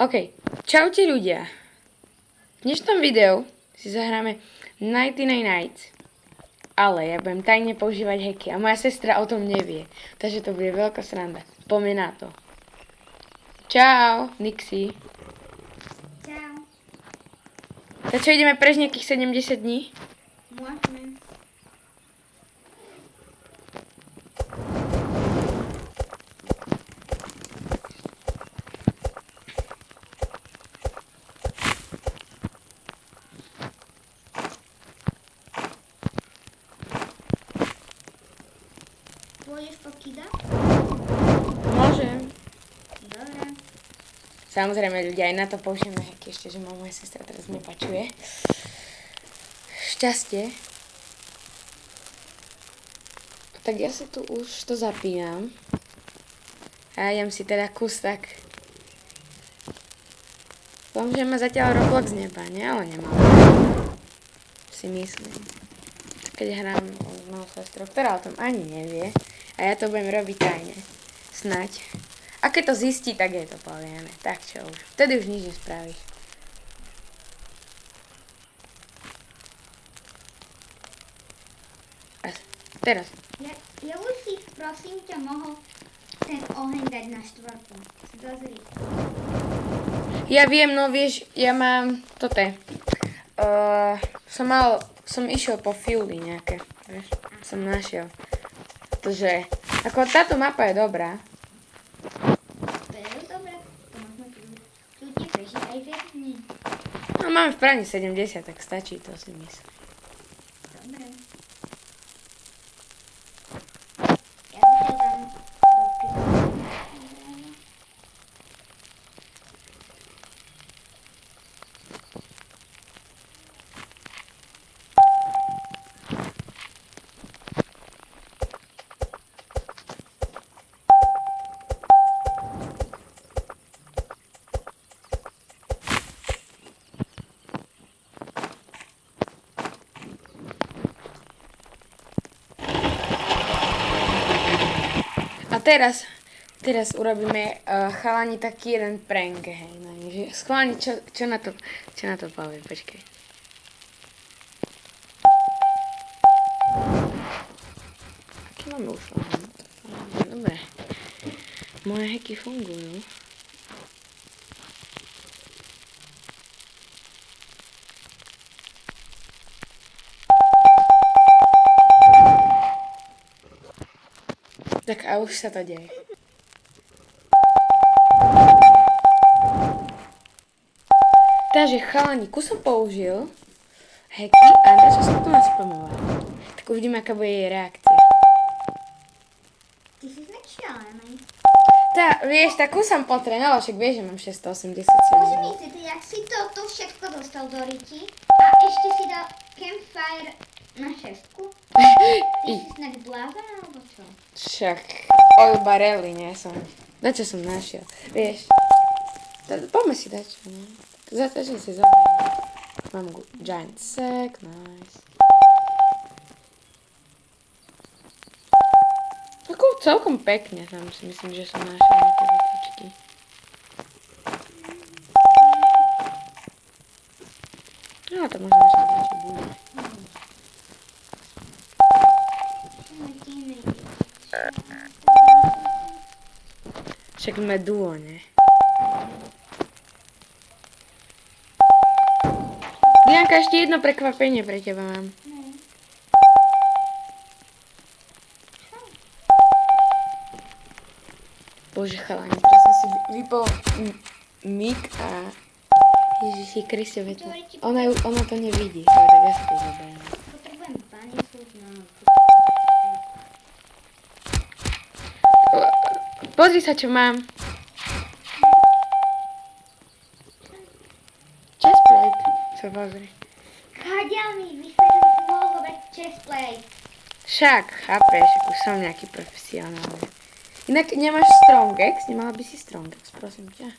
OK, čaute ľudia. V dnešnom videu si zahráme Nighty Night. Ale ja budem tajne používať hacky a moja sestra o tom nevie. Takže to bude veľká sranda. Poďme na to. Čau, Nixie. Čau. Tak čo, ideme prežiť nejakých 70 dní? Môžeme. Pôjdeš pokýdať? Môžem. Dobre. Samozrejme, ľudia, aj na to použijeme hacky, ešte, že ma moja sestra teraz nepačuje. Šťastie. Tak ja si tu už to zapínam. A idem si teda kus tak. Dúfam, že ma zatiaľ Roblox nebá, nie? Ale nemám. Si myslím. Keď hrám s mojou sestrou, ktorá o tom ani nevie. A ja to budem robiť tajne. Snaď. A keď to zistí, tak jej to povieme. Tak čo už. Vtedy už nič nespravíš. A teraz. Ja už si, prosím ťa, mohol ten oheň dať na štvorku. Si dozri. Ja viem, no vieš, ja mám toto. Som išiel po fiuly nejaké. Vieš, som našiel. Takže, ako táto mapa je dobrá. To je dobre. To možno tu ti prežiť aj viac dní. No máme v prani 70, tak stačí to si myslím. Dobre. Ja to dám do piva. A teraz urobíme chalani taký jeden prank, hej, no, že schválne, čo na to povie, počkej. Aký máme už oheň? Dobre. Moje hacky fungujú. Tak a už sa to deje. Takže chalani, som použil hacky a začal som to naspamovať. Tak uvidíme, aká bude jej reakcia. Ty si tak šialený. Vieš, takú som potrénoval, však vieš, že mám 687. Môžem myslieť, jak si to všetko dostal do ryti a ešte si dal campfire na šestku? Ty si snáď blázon alebo čo? Však oil barely, nie som. Na čo som našiel? Vieš, poďme si dať čo, nie? Začal si zobrať. Mám giant sack, nice. Ako celkom pekne, tam si myslím, že som našiel nejaké vecičky. No to možno ešte dačo bude. Však sme duo, ne? Dianka, ešte jedno prekvapenie pre teba mám. Bože chalani, teraz som si vypol mik a Ježiši Kriste, veď ona to nevidí, tak ja sa to zoberiem. Potrebujem panicu na... Pozri sa, čo mám. Chestplate. Sa pozri. Káďal mi, vysvetlil si mohol zobrať chestplate. Však, chápeš, už som nejaký profesionál. Inak nemáš Strongex? Nemala by si Strongex, prosím ťa.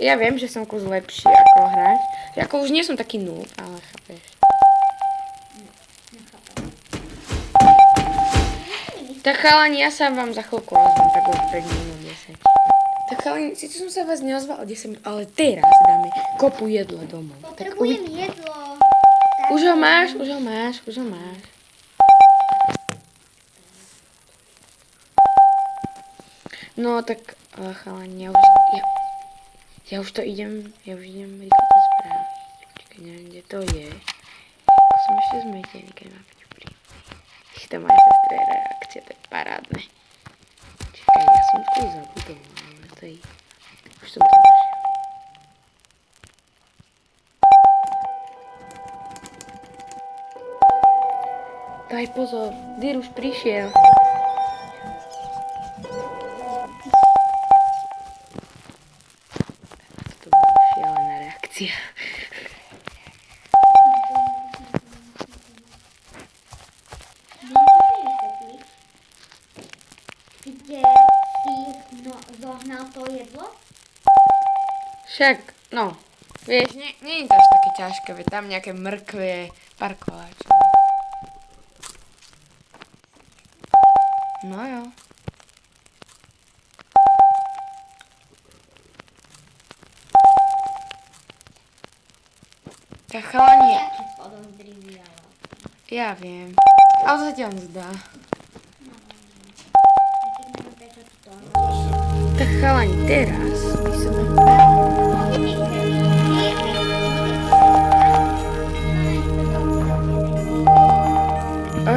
Ja viem, že som kus lepší ako hrať. Ako už nie som taký noob, ale chápeš. Tak chalani, ja sa vám za chvíľku ozvem, tak už 5 minút 10. Tak chalani, síce som sa vás neozval o 10 minút, ale teraz dáme kopu jedla domov. Tak Potrebujem jedlo. už ho máš, už ho máš, už ho máš. No tak, chalani, ja už idem rýchlo to spraviť. Počkaj, neviem, kde to je. Ako som ešte zmetený, keď mám byť pri... To moja sestra je reakcia, to je parádne. Čakaj, ja som to zabudol, ale to je... Už som to našiel. Daj pozor, Dyr už prišiel. To bola šialená reakcia. Kde si zohnal to jedlo? Však, no, vieš, nie je to až také ťažké, veď tam nejaké mrkvie, pár koláčov. No jo. Tak chalani, Jaký podozrivý, ale... ja viem, ale to sa ti on zdá. Tak chalani, teraz by som...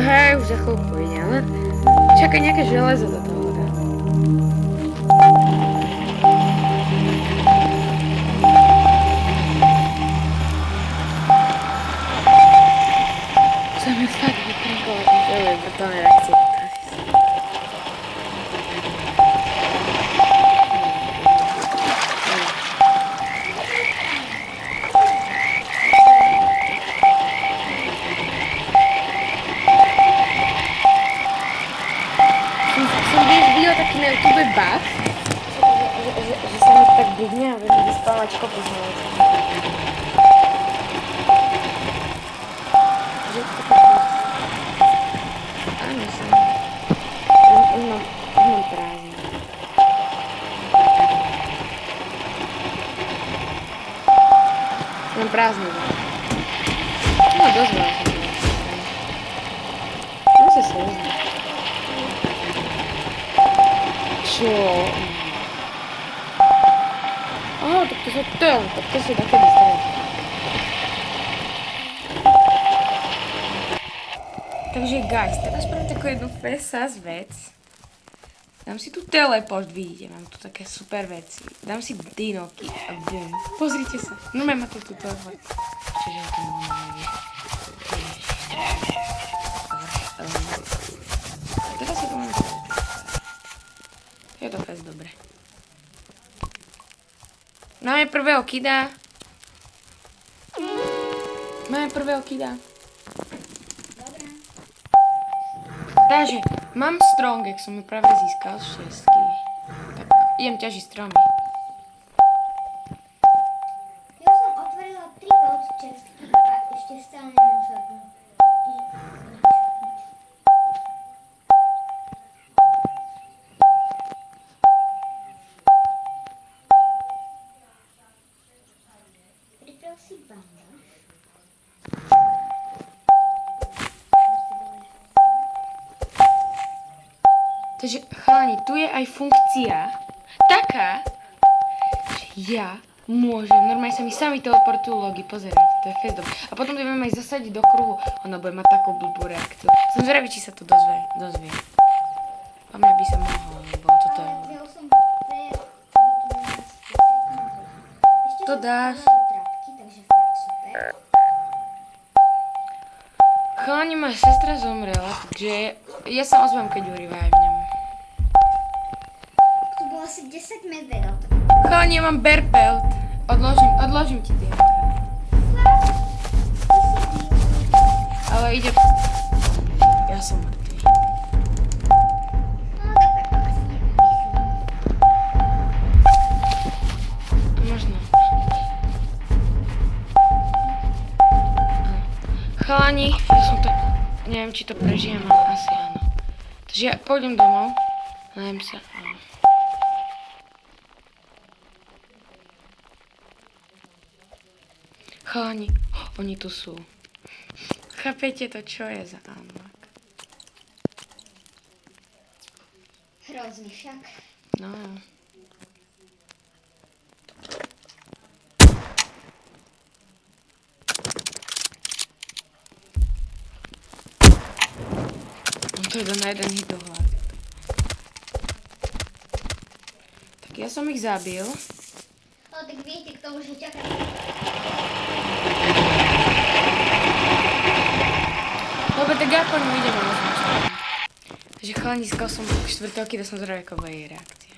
Hej, už za chvíľku ide, ale čakaj nejaké železo do toho dá. Som ju fakt vyprinkovala, to je brutálne reakcie. Som videl taký na YouTube buff, že sa mi tak budne a viem vyspávať kopu z toho. Áno, som. Už mám prázdne. Mám prázdne. No, dosť veľa. No sa slúzne. Čo? Aha, tak to sú také dostali. Takže guys, teraz spravím takú jednu fesas vec. Dám si tu teleport, vidíte, mám tu také super veci. Dám si dinoky a bum. Pozrite sa, no má to tu teleport. Čiže to mám nevie. Teraz si to mám je to fest dobre. Máme prvého kida. Takže, mám strong, jak som ju práve získal z 6. Tak, idem ťažiť stromy. Ja som otvorila 3 od česky a ešte stále nemôžem. Priprav si bandáž. Takže, chalani, tu je aj funkcia taká, že ja môžem, normálne sa mi sami teleportujú logy, pozerajte, to je fest dobré. A potom to vieme aj zasadiť do kruhu, ona bude mať takú blbú reakciu. Som zvedavý, či sa to dozvie. A mňa by sa mohlo, lebo toto je... Vzal som To dáš. takže fakt super. Chalani, moja sestra zomrela, takže ja sa ozvem, keď ju revivnem. Tu bolo asi 10 medvedov. Chalani, ja mám bear pelt. Odložím ti tie. Ale ide... Ja som mŕtvý. No tak asi. Možno. Chalani, ja som to... Neviem, či to prežijem, ale asi áno. Takže Čiže ja pôjdem domov. Najem sa. Chalani, oni tu sú. Chápete to, čo je za unlock? Hrozný však. No. On to iba na jeden hit do hlavy. Tak ja som ich zabil. Ale tak viete, kto už čaká. Dobre, tak ja po ňu idem a rozmýšľam. Takže chalani, získal som štvrtelky, da som zvedavá, aká bude jej reakcia.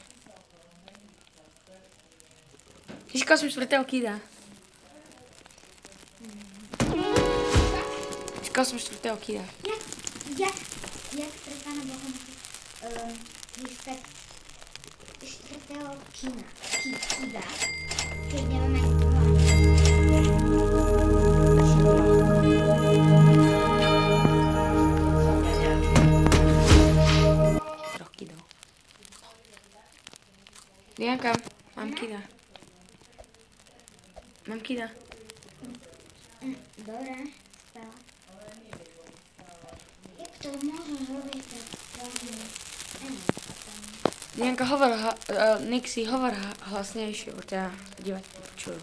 Získal som štvrtelky, dá. Získal som štvrtelky, dá. Jak pre pána Boha získať štvrtého kida, keď nemáme ani druhého. Troch kidov. Dianka, mám kida. Mám kida. Dobre, spela. Jak to môžem robiť tak veľmi? Dianka, hovor, Nixie, hovor hlasnejšie, bo ťa diváci počujú.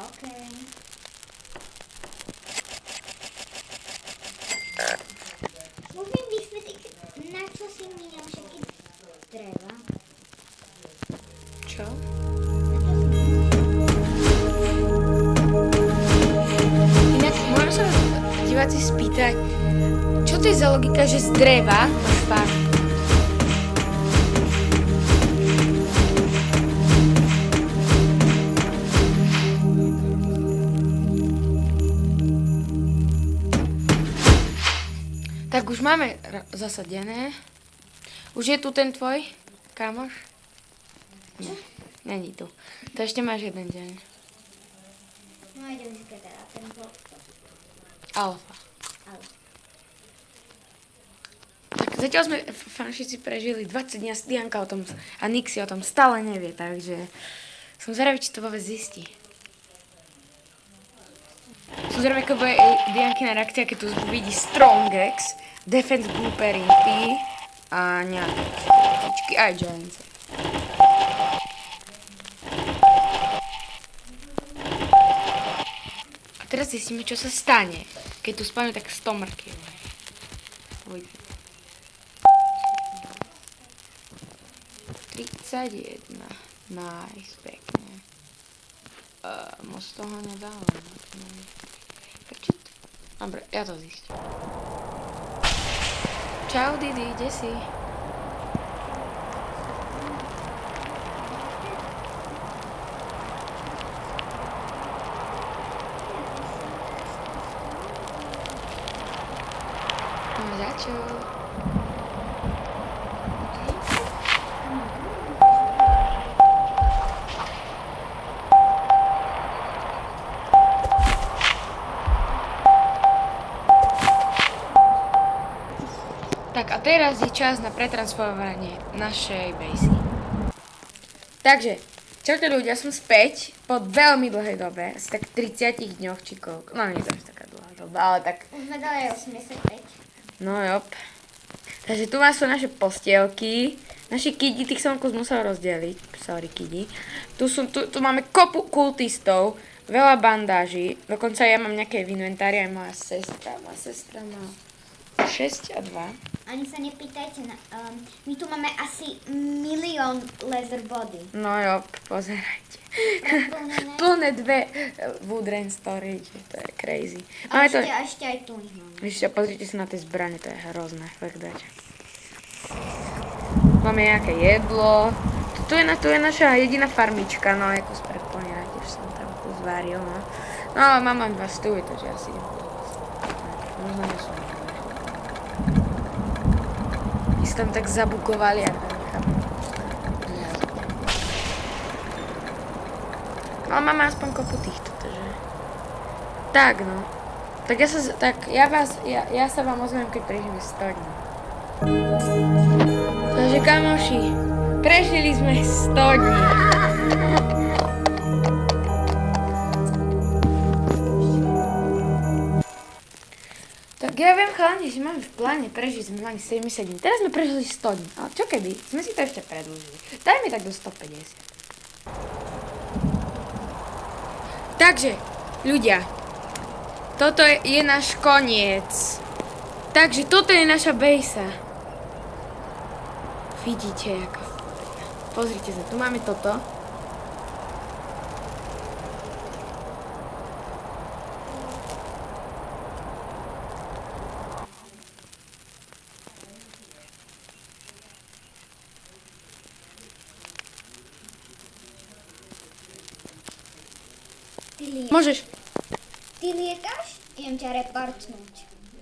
OK. Môžem vysvetliť, na čo si míňam všetky dreva? Čo? Inak, môžem sa diváci spýtať, čo to je za logika, že z dreva máš farmu? Tak už máme zasadené. Už je tu ten tvoj kamoš? Nie, není tu. To ešte máš jeden deň. No idem si teda ten blok. Alfa. Tak zatiaľ sme fanšici prežili 20 dní a Dianka o tom a Nixie o tom stále nevie, takže som zvedavý, či to vôbec zistí. Som zvedavý, ako bude Diankina reakcia, keď tu vidí Strongex, Defense Blooper P a nejaké čičky aj Giants. A teraz zistíme, čo sa stane, keď tu spadne tak 100 mrkiev. Uvidíme. 31. Nice, pekne. Moc toho nedávam. Prečo? Dobre, ja to zistím. Čau, Didi, kde si? No, za čo? Tak a teraz je čas na pretransformovanie našej basy. Takže, čaute ľudia, som späť po veľmi dlhej dobe, asi tak 30 dňoch či koľko, no nie je to až taká dlhá doba, ale tak, Už sme dali 85. no jop. Takže tu sú naše postielky, naši kidi, tých som kus musel rozdeliť, sorry kidi. Tu máme kopu kultistov, veľa bandáží, dokonca ja mám nejaké v inventári, aj moja sestra má 6 a 2. Ani sa nepýtajte, my tu máme asi 1 000 000 laser body. No jo, pozerajte. Preplnené. Plné 2 wood rain storage, to je crazy. A Máme to, ešte aj tu ich máme. ešte pozrite sa na tie zbrane, to je hrozné, fakt dať. Máme nejaké jedlo. Tu je naša jediná farmička, no ako preplnená, tiež som tam kus varil, no. No ale mám len 2 stúvy, takže asi idem do vás. Možno nie som. My si tam tak zabukovali a nechápem. No ale máme aspoň kopu týchto, takže... Tak no. Tak ja sa vám ozvem, keď prežijeme 100 dní. Takže kamoši, prežili sme 100 dní. Tak ja viem, chalani, že máme v pláne prežiť sme mali 70 dní. Teraz sme prežili 100 dní. Ale čo keby? Sme si to ešte predĺžili. Daj mi tak do 150. Takže, ľudia, toto je náš koniec. Takže toto je naša bejsa. Vidíte, ako... Pozrite sa, tu máme toto. Môžeš. Ty lietáš? Idem ťa repartnúť.